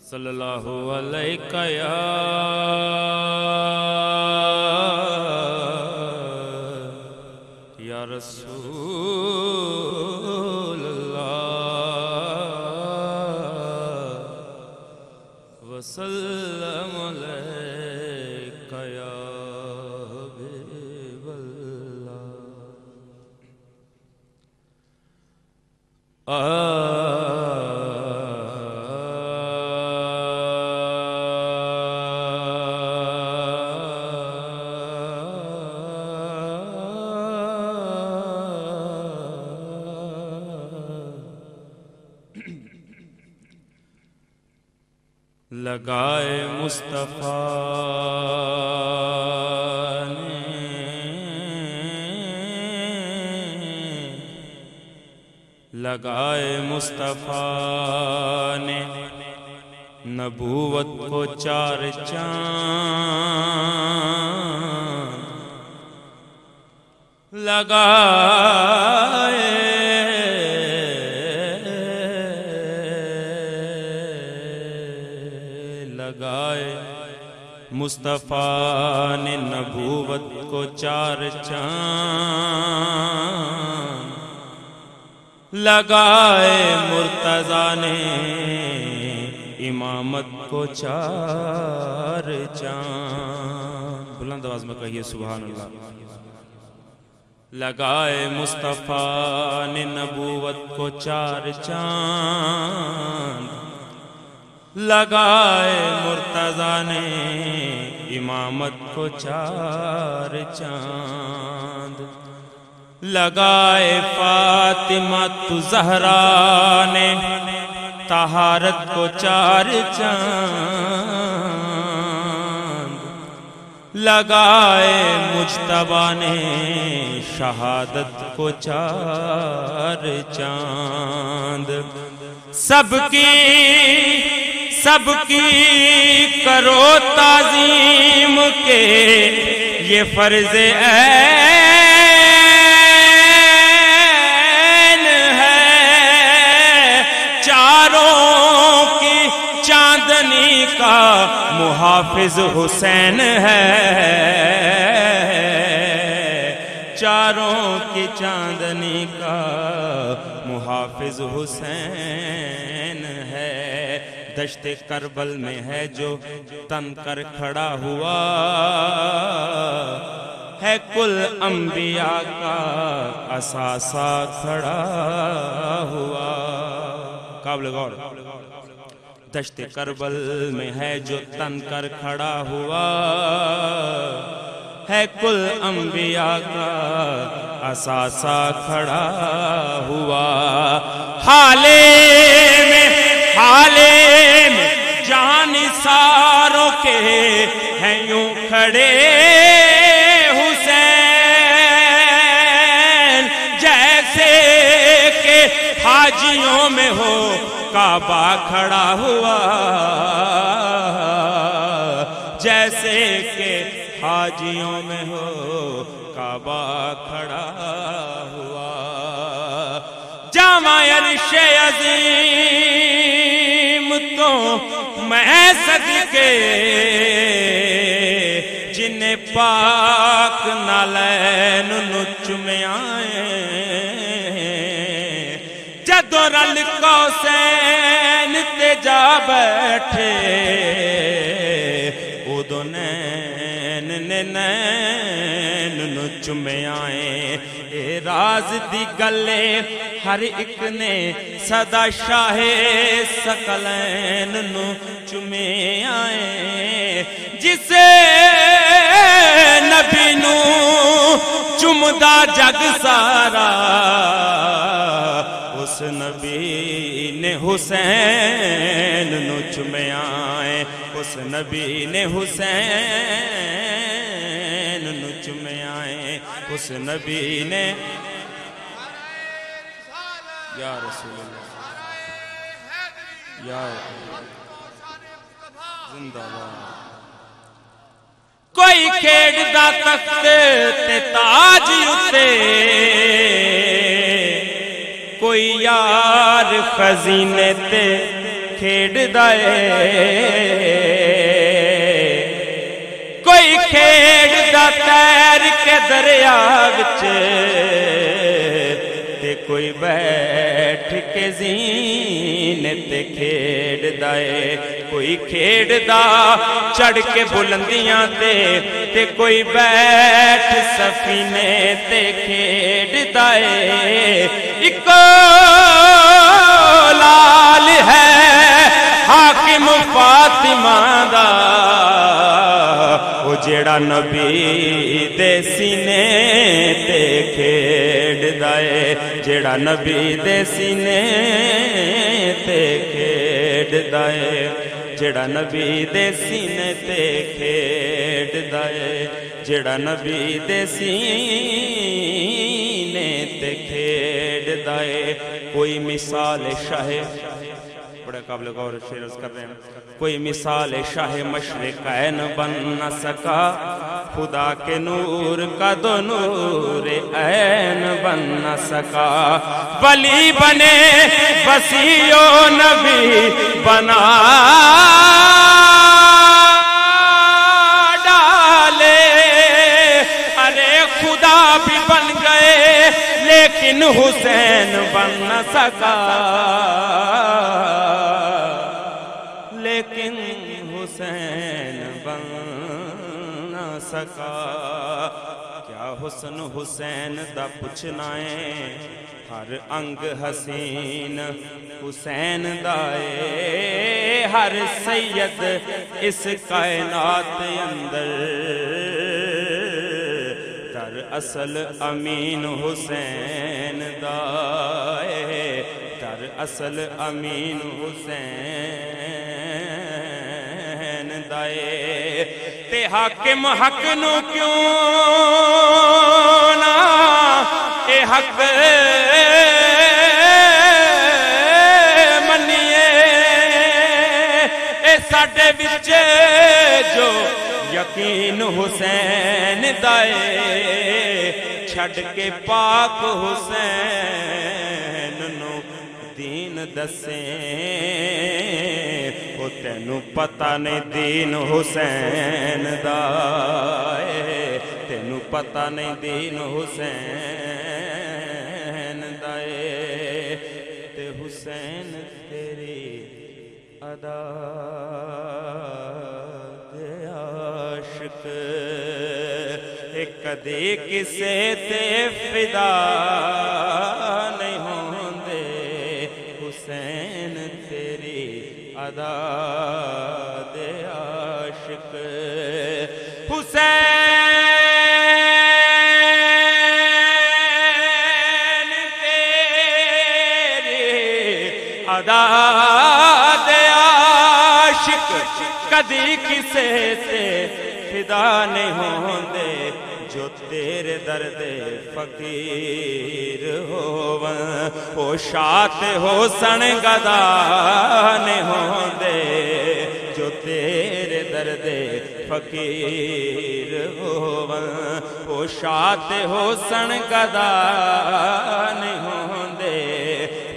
صلی اللہ علیہ یا رسول اللہ وسلم علیک یا حبیب اللہ لگائے مصطفیٰ نے لگائے مصطفیٰ نے نبوت کو چار چاند لگائے مصطفیٰ نے نبوت کو چار چاند لگائے مرتضیٰ نے امامت کو چار چاند بلند آواز میں کہیے سبحان اللہ لگائے مصطفیٰ نے نبوت کو چار چاند لگائے مرتضیٰ نے امامت کو چار چاند لگائے فاطمہ زہرا نے طہارت کو چار چاند لگائے مجتبی نے شہادت کو چار چاند سب کی کرو تعظیم کے یہ فرض عین ہے چاروں کی چاندنی کا محافظ حسین ہے چاروں کی چاندنی کا محافظ حسین ہے دشت کربل میں ہے جو تن کر کھڑا ہوا ہے کل انبیاء کا اثاثہ کھڑا ہوا قابل غور دشت کربل میں ہے جو تن کر کھڑا ہوا ہے کل انبیاء کا اثاثہ کھڑا ہوا حالے میں جان ساروں کے ہیں یوں کھڑے حسین جیسے کہ حاجیوں میں ہو کعبہ کھڑا ہوا جیسے کہ حاجیوں میں ہو کعبہ کھڑا ہوا جامع عرش عظیم تو میں صدقے جنہیں پاک نالین چومے آئے جدو رل قوسین تے جا بیٹھے ادو نین چومے آئے اے راز دی گلے ہر ایک نے صدا شاہ ثقلین چومے آئے جسے نبی نو چمدا جگ سارا اس نبی نے حسین چومے آئے اس نبی نے حسین چومے آئے اس نبی نے یا رسول اللہ یا زندہ اللہ کوئی کھیڑ دا تخت تے تاج اتے کوئی یار خزینے تے کھیڈدا اے کوئی کھیڈدا تیر کے دریا وچ تے کوئی بیٹھ کے زینے تے کھیڈدا اے کوئی کھیڈدا چڑھ کے بلندیاں تے کوئی بیٹھ سفینے تے کھیڈدا اے اکو لال ہے حاکم فاطمہ دا وہ جیڑا نبی دے سینے تے کھیڈدا اے جیڑا نبی دے سینے تے کھیڈدا اے جیڑا نبی دے سینے تے کھیڈدا اے جیڑا نبی دے سینے تے کھیڈدا اے کوئی مثال شاہ بڑے قابل غور شعر عرض کر رہے ہیں کوئی مثال شاہ مشرقین بن نہ سکا خدا کے نور کا دو نور عین بن نہ سکا ولی بنے وسیع و نبی بنا ڈالے ارے خدا بھی بن گئے لیکن حسین بن نہ سکا لیکن حسین بن نہ سکا کیا حسن حسین دا پوچھنا ہے ہر انگ حسین حسین دا ہے ہر سید اس کائنات اندر در اصل امین حسین دا ہے در اصل امین حسین دائے تے حاکم حق نو کیوں نہ اے حق منیے اے ساڈے وچ جو یقین حسین دائے چھڑ کے پاک حسین نو دین دسیں وہ تینو پتہ نہیں دین حسین دا اے تینو پتہ نہیں دین حسین دا اے تے حسین تیری ادا دے عاشق ایک کدی کسے تے فدا نہیں ہوندے حسین تیری ادا دے عاشق حسین تیری ادا دے عاشق کدی کسے تے فدا نہیں ہوندے جو تیرے درد فقیر ہوون او شات ہو سن گدا نہیں ہوندے جو تیرے درد فقیر ہوون او شات ہو سن گدا نہیں ہوندے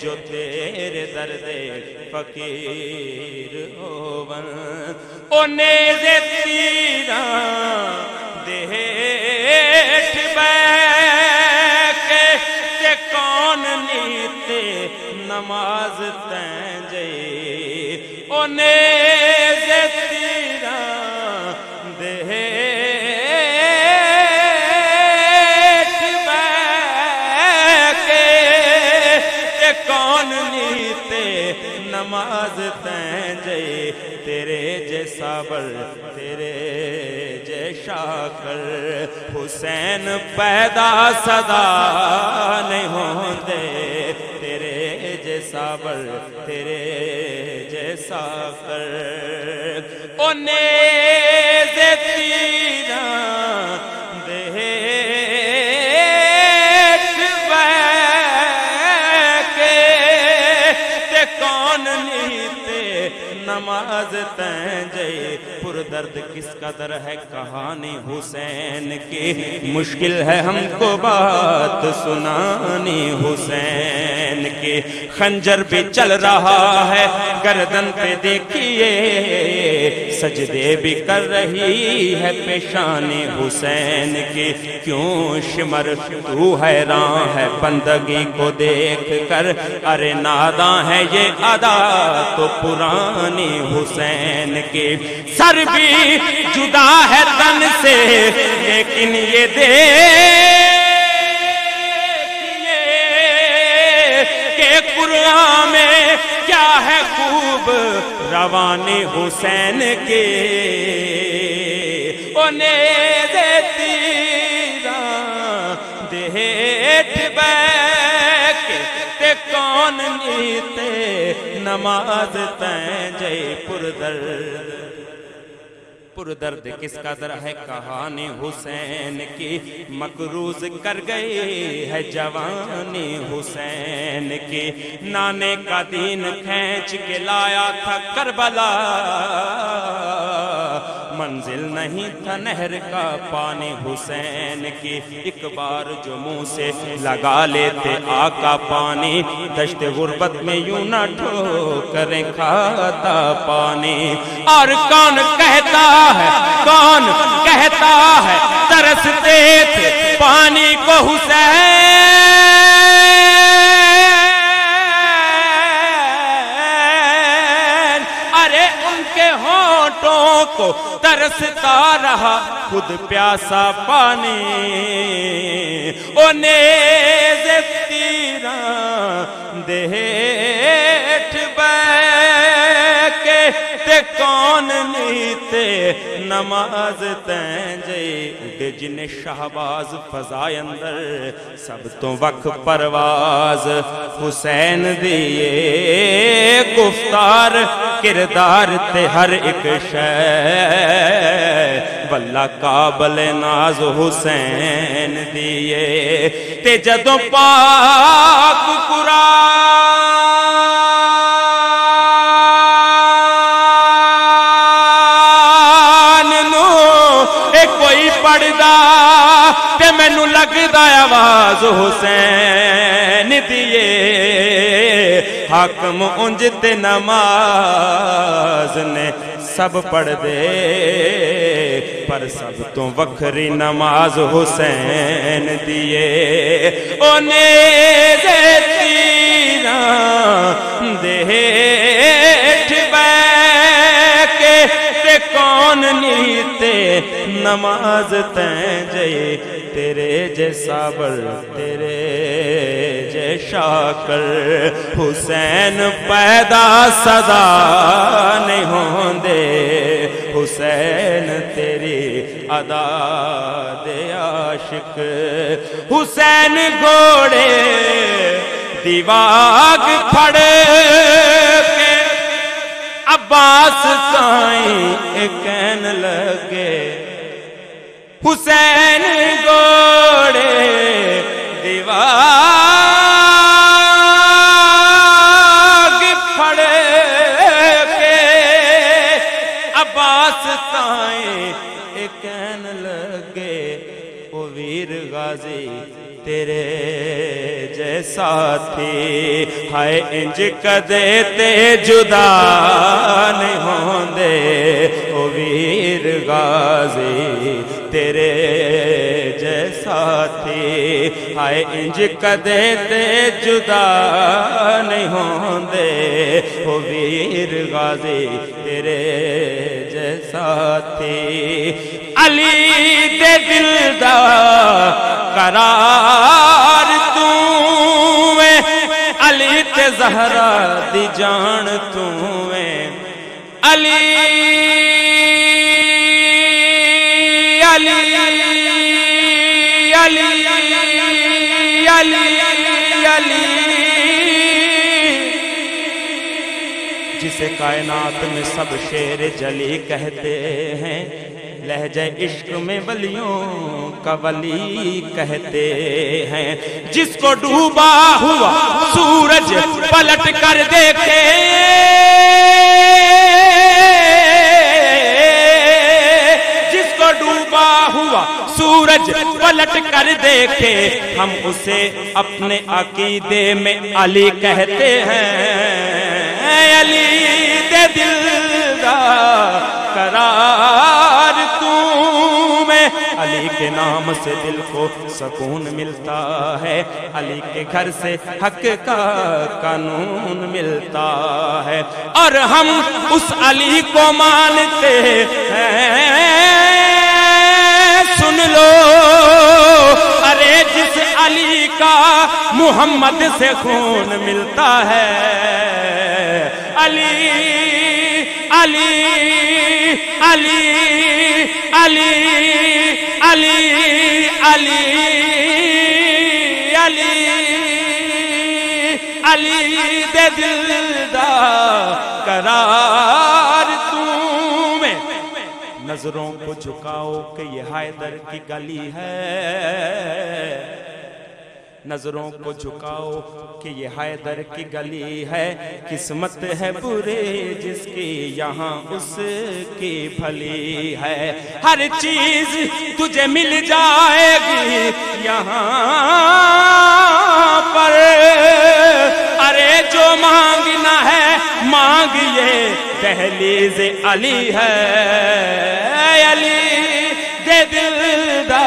جو تیرے درد فقیر ہوون او نیزے تیراں دیٹھ بیکے تے کون نیتے نماز تین جئی او نیزے تیراں دیٹھ بیکے تے کون نیتے نماز تین جئی تیرے جے صبر تیرے جے شاکر حسین پیدا صدا نہیں ہوندے تیرے جے صبر تیرے جے شاکر او نیزے تیراں دیٹھ بیکے تے کون نیتے نماز نماز تنجے پر درد کس قدر ہے کہانی حسین کی مشکل ہے ہم کو بات سنانی حسین کی خنجر بھی چل رہا ہے گردن پہ دیکھیے سجدے بھی کر رہی ہے پیشانی حسین کی کیوں شمر تو حیران ہے بندگی کو دیکھ کر ارے ناداں ہے یہ ادا تو پرانی حسین کی سر بھی جدا ہے تن سے لیکن یہ دیکھیے کہ قرآن میں کیا ہے خوب روانی حسین کے نیز تیرا دیٹھ بیک تے کون نیتے نماز تنجے پر درد کس قدر ہے کہانی حسین کی مقروض کر گئی ہے جوانی حسین کی نانے کا دین کھینچ کے لایا تھا کربلا منزل نہیں تھا نہر کا پانی حسین کی ایک بار جو منہ سے لگا لیتے آقا پانی دشت غربت میں یوں نہ ٹھوکریں کھاتا پانی اور کون کہتا ہے ترستے تھے پانی کو حسین ارے ان کے ہونٹوں کو ترستا رہا خود پیاسا پانی او نیز تیرا دیٹھ بیکے تے کون نیتے نماز تنجے اٹھ جن شہباز فضائے اندر سب تو وقت پرواز حسین دیئے گفتار کردار تے ہر ایک شے واللہ قابل ناز حسین دیئے تے جدوں پاک قرآن پڑھدا تے مینوں لگدا آواز حسین دیئے حاکم انج تے نماز نے سب پڑھ دے پر سب تو وکھری نماز حسین دیئے او نیز تیرا دیٹھ بیکے تے کون نیتے نماز تنجے تیرے جیسا بر تیرے جیسا کر حسین پیدا سزا نہیں ہوندے حسین تیری ادا دے عاشق حسین گھوڑے دیواگ پھڑ کے عباس سائیں کہن لگے حسین گھوڑے دیواگ پھڑ کے عباس سائیں کہن لگے او ویر غازی تیرے جیسا تھی ہائے انج کدے تے جدا نہیں ہوندے او ویر غازی تیرے جیسا تھی ہائے انج کدے تے جدا نہیں ہوندے او ویر غازی تیرے جیسا تھی علی دے دل دا قرار تو ہے علی تے زہرا دی جان تو ہے علی علی علی علی علی جسے کائنات میں سب شیر جلی کہتے ہیں لہجہ عشق میں ولیوں کا ولی کہتے ہیں جس کو ڈوبا ہوا سورج پلٹ کر دیکھے سورج پلٹ کر دیکھے ہم اسے اپنے عقیدے میں علی کہتے ہیں علی دے دل دا قرار تمہیں علی کے نام سے دل کو سکون ملتا ہے علی کے گھر سے حق کا قانون ملتا ہے اور ہم اس علی کو مانتے ہیں سن لو ارے جس علی کا محمد سے خون ملتا ہے علی علی علی علی علی علی علی علی دے دل دا قرار تمہیں نظروں کو جھکاؤ کہ یہ حیدر کی گلی ہے نظروں کو جھکاؤ کہ یہ حیدر کی گلی ہے قسمت ہے برے جس کی یہاں اس کی بھلی ہے ہر چیز تجھے مل جائے گی یہاں پر ارے جو مانگنا ہے مانگیے دہلیز علی ہے علی دے دل دا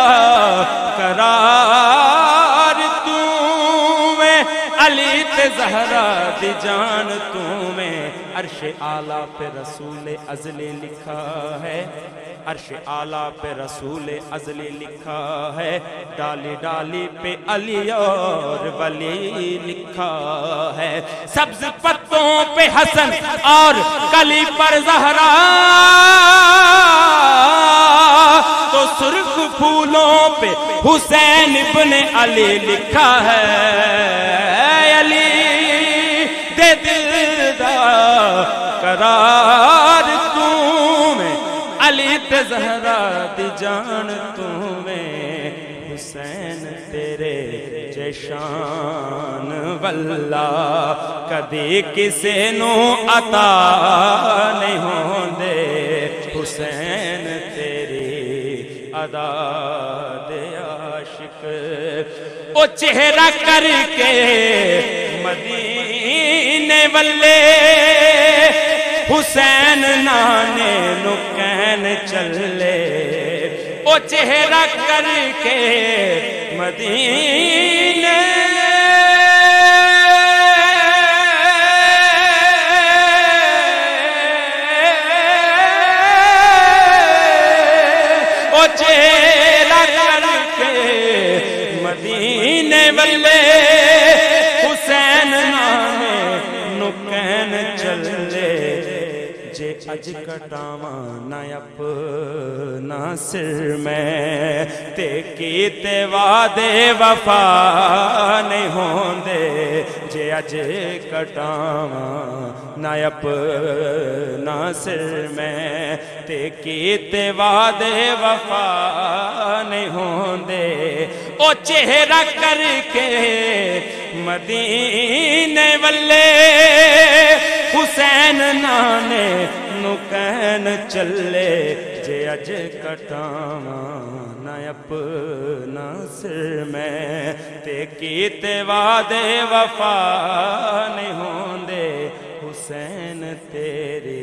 قرار تمہیں علی تے زہرا دی جان تمہیں عرش اعلیٰ پہ رسول ازلی لکھا ہے عرش اعلیٰ پہ رسول ازلی لکھا ہے ڈالی ڈالی پہ علی اور ولی لکھا ہے سبز پتوں پہ حسن اور کلی پر زہرا تو سرخ پھولوں پہ حسین ابن علی لکھا ہے علی دے دل دا قرار تمہیں علی تے زہرا دی جان تمہیں حسین تیرے جیشان واللہ کدی کسے نو عطا نہیں ہوندے حسین تیری ادا دے عاشق او چہرہ کر کے مدینے والے حسین نانے نو کہن چلے او چہرہ کر کے مدینے او چہرہ کر کے مدینے والے حسین نانے نو کہن چلے جے اج کٹاواں نہ اپنا سر میں تے کیتے وعدے وفا نہیں ہوندے جے اج کٹاواں نہ اپنا سر میں تے کیتے وعدے وفا نہیں ہوندے او چہرہ کر کے مدینے والے حسین نانے نو کہن چلے جے اج کٹاواں نہ اپنا سر میں تے کیتے وعدے وفا نہیں ہوندے حسین تیری